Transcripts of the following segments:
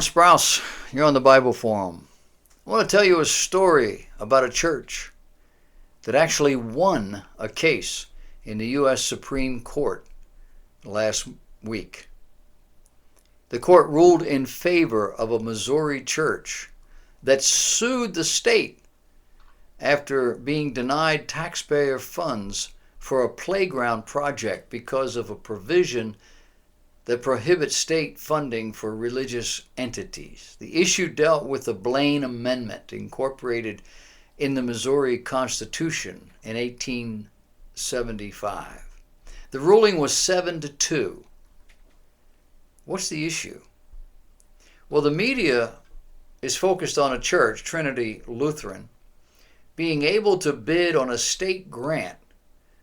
Sprouse, you're on the Bible Forum. I want to tell you a story about a church that actually won a case in the U.S. Supreme Court last week. The court ruled in favor of a Missouri church that sued the state after being denied taxpayer funds for a playground project because of a provision that prohibits state funding for religious entities. The issue dealt with the Blaine Amendment, incorporated in the Missouri Constitution in 1875. The ruling was 7-2. What's the issue? Well, the media is focused on a church, Trinity Lutheran, being able to bid on a state grant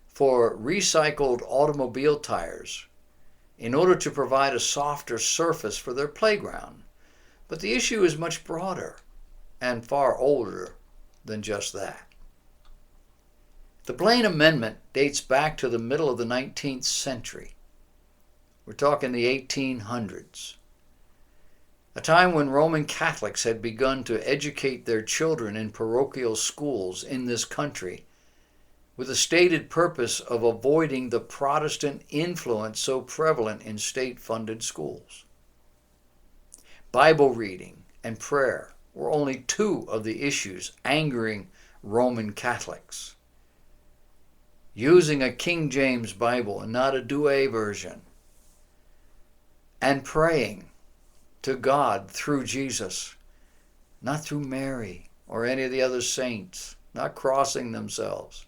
for recycled automobile tires in order to provide a softer surface for their playground. But the issue is much broader and far older than just that. The Blaine Amendment dates back to the middle of the 19th century. We're talking the 1800s, a time when Roman Catholics had begun to educate their children in parochial schools in this country with the stated purpose of avoiding the Protestant influence so prevalent in state-funded schools. Bible reading and prayer were only two of the issues angering Roman Catholics. Using a King James Bible and not a Douay version, and praying to God through Jesus, not through Mary or any of the other saints, not crossing themselves.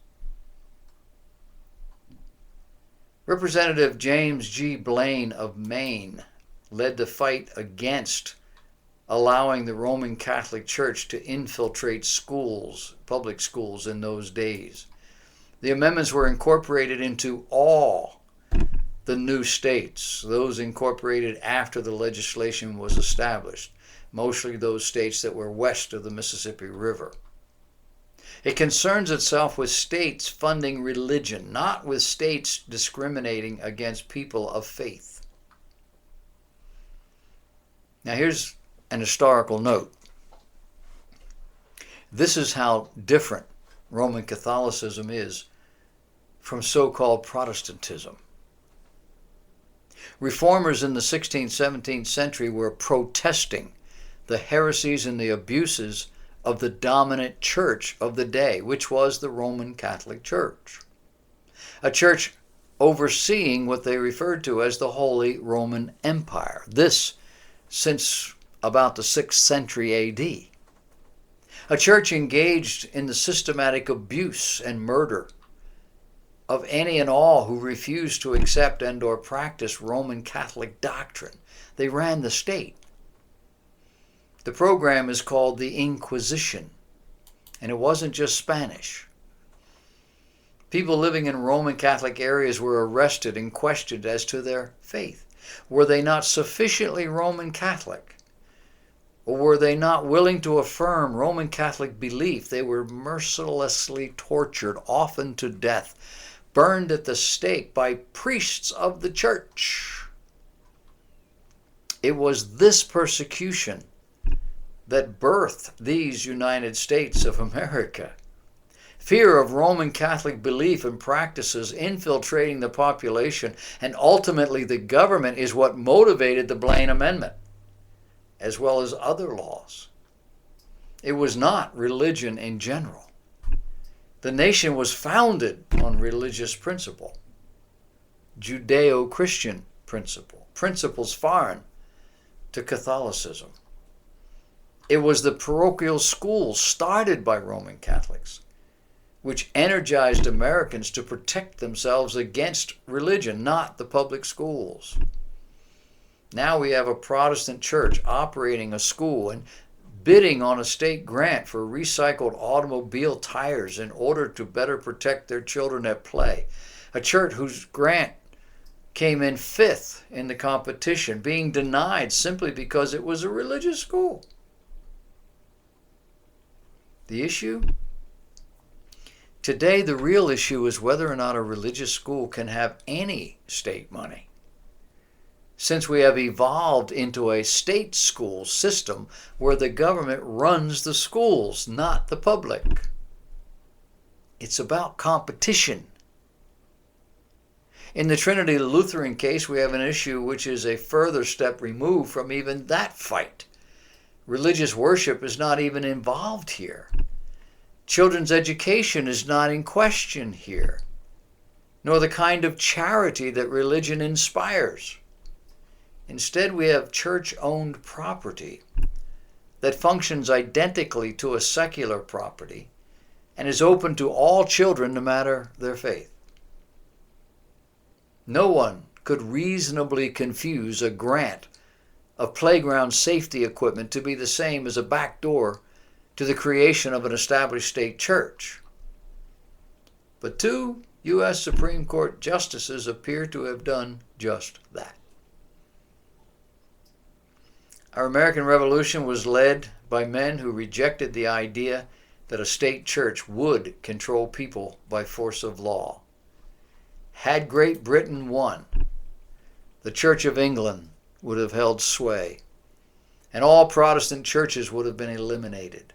Representative James G. Blaine of Maine led the fight against allowing the Roman Catholic Church to infiltrate schools, public schools in those days. The amendments were incorporated into all the new states, those incorporated after the legislation was established, mostly those states that were west of the Mississippi River. It concerns itself with states funding religion, not with states discriminating against people of faith. Now here's an historical note. This is how different Roman Catholicism is from so-called Protestantism. Reformers in the 16th, 17th century were protesting the heresies and the abuses of the dominant church of the day, which was the Roman Catholic Church. A church overseeing what they referred to as the Holy Roman Empire. This since about the 6th century A.D. A church engaged in the systematic abuse and murder of any and all who refused to accept and or practice Roman Catholic doctrine. They ran the state. The program is called the Inquisition, and it wasn't just Spanish. People living in Roman Catholic areas were arrested and questioned as to their faith. Were they not sufficiently Roman Catholic? Or were they not willing to affirm Roman Catholic belief? They were mercilessly tortured, often to death, burned at the stake by priests of the church. It was this persecution that birthed these United States of America. Fear of Roman Catholic belief and practices infiltrating the population and ultimately the government is what motivated the Blaine Amendment, as well as other laws. It was not religion in general. The nation was founded on religious principle, Judeo-Christian principles foreign to Catholicism. It was the parochial schools started by Roman Catholics, which energized Americans to protect themselves against religion, not the public schools. Now we have a Protestant church operating a school and bidding on a state grant for recycled automobile tires in order to better protect their children at play. A church whose grant came in 5th in the competition, being denied simply because it was a religious school. The issue? Today, the real issue is whether or not a religious school can have any state money. since we have evolved into a state school system where the government runs the schools, not the public. It's about competition. In the Trinity Lutheran case, we have an issue which is a further step removed from even that fight. Religious worship is not even involved here. Children's education is not in question here, nor the kind of charity that religion inspires. Instead, we have church-owned property that functions identically to a secular property and is open to all children no matter their faith. No one could reasonably confuse a grant of playground safety equipment to be the same as a backdoor to the creation of an established state church. But 2 U.S. Supreme Court justices appear to have done just that. Our American Revolution was led by men who rejected the idea that a state church would control people by force of law. Had Great Britain won, the Church of England would have held sway, and all Protestant churches would have been eliminated.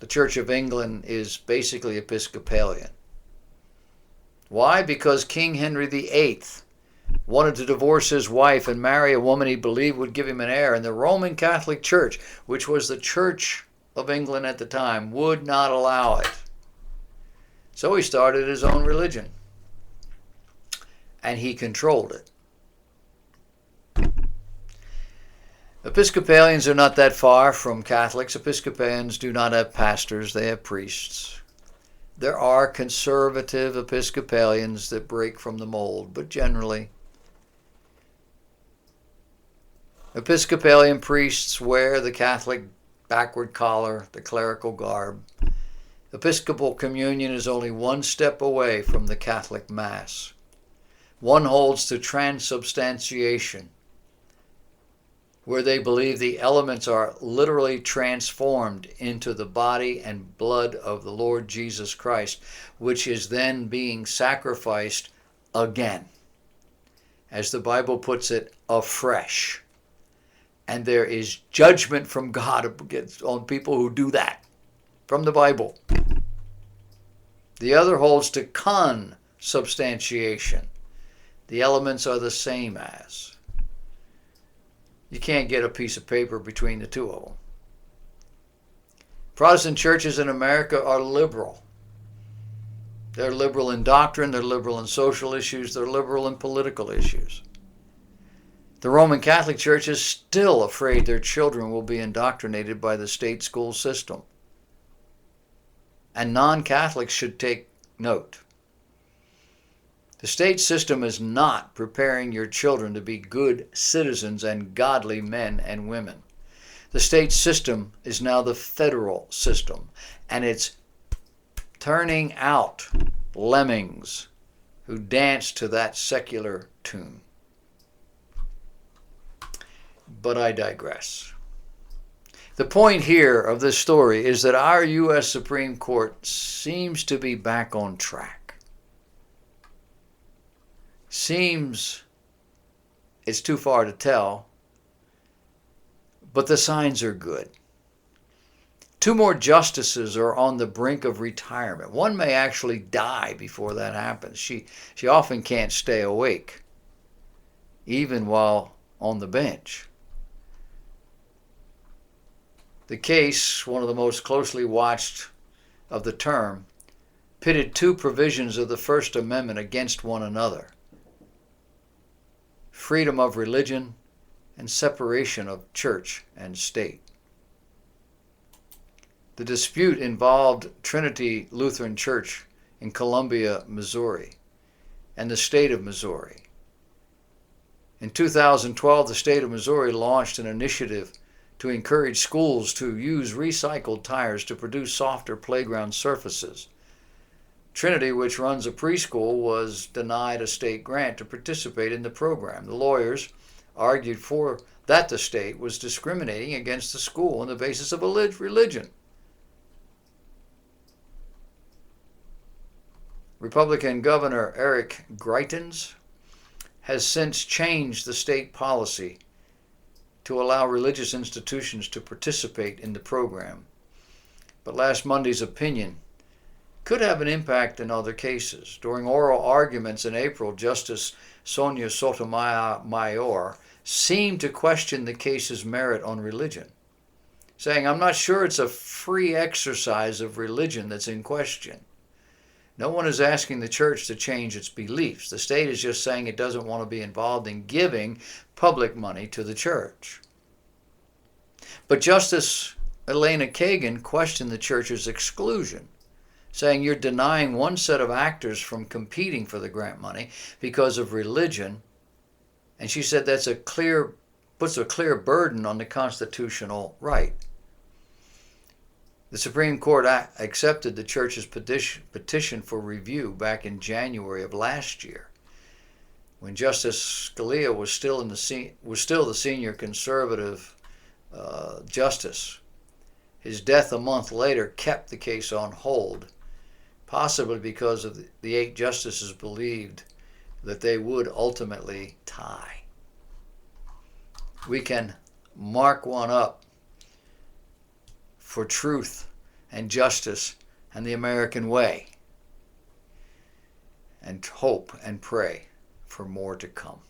The Church of England is basically Episcopalian. Why? Because King Henry VIII wanted to divorce his wife and marry a woman he believed would give him an heir, and the Roman Catholic Church, which was the Church of England at the time, would not allow it. So he started his own religion, and he controlled it. Episcopalians are not that far from Catholics. Episcopalians do not have pastors, they have priests. There are conservative Episcopalians that break from the mold, but generally, Episcopalian priests wear the Catholic backward collar, the clerical garb. Episcopal communion is only one step away from the Catholic Mass. One holds to transubstantiation, where they believe the elements are literally transformed into the body and blood of the Lord Jesus Christ, which is then being sacrificed again. As the Bible puts it, afresh. And there is judgment from God on people who do that, from the Bible. The other holds to consubstantiation. The elements are the same as. You can't get a piece of paper between the two of them. Protestant churches in America are liberal. They're liberal in doctrine, they're liberal in social issues, they're liberal in political issues. The Roman Catholic Church is still afraid their children will be indoctrinated by the state school system. And non-Catholics should take note. The state system is not preparing your children to be good citizens and godly men and women. The state system is now the federal system, and it's turning out lemmings who dance to that secular tune. But I digress. The point here of this story is that our U.S. Supreme Court seems to be back on track. Seems it's too far to tell, but the signs are good. 2 more justices are on the brink of retirement. One may actually die before that happens. She often can't stay awake, even while on the bench. The case, one of the most closely watched of the term, pitted 2 provisions of the First Amendment against one another: freedom of religion and separation of church and state. The dispute involved Trinity Lutheran Church in Columbia, Missouri, and the state of Missouri. In 2012, the state of Missouri launched an initiative to encourage schools to use recycled tires to produce softer playground surfaces. Trinity, which runs a preschool, was denied a state grant to participate in the program. The lawyers argued that the state was discriminating against the school on the basis of religion. Republican Governor Eric Greitens has since changed the state policy to allow religious institutions to participate in the program. But last Monday's opinion could have an impact in other cases. During oral arguments in April, Justice Sonia Sotomayor seemed to question the case's merit on religion, saying, "I'm not sure it's a free exercise of religion that's in question. No one is asking the church to change its beliefs. The state is just saying it doesn't want to be involved in giving public money to the church." But Justice Elena Kagan questioned the church's exclusion, saying you're denying one set of actors from competing for the grant money because of religion. And she said that's puts a clear burden on the constitutional right. The Supreme Court accepted the church's petition for review back in January of last year, when Justice Scalia was still the senior conservative justice. His death a month later kept the case on hold, possibly because of the 8 justices believed that they would ultimately tie. We can mark one up for truth and justice and the American way, and hope and pray for more to come.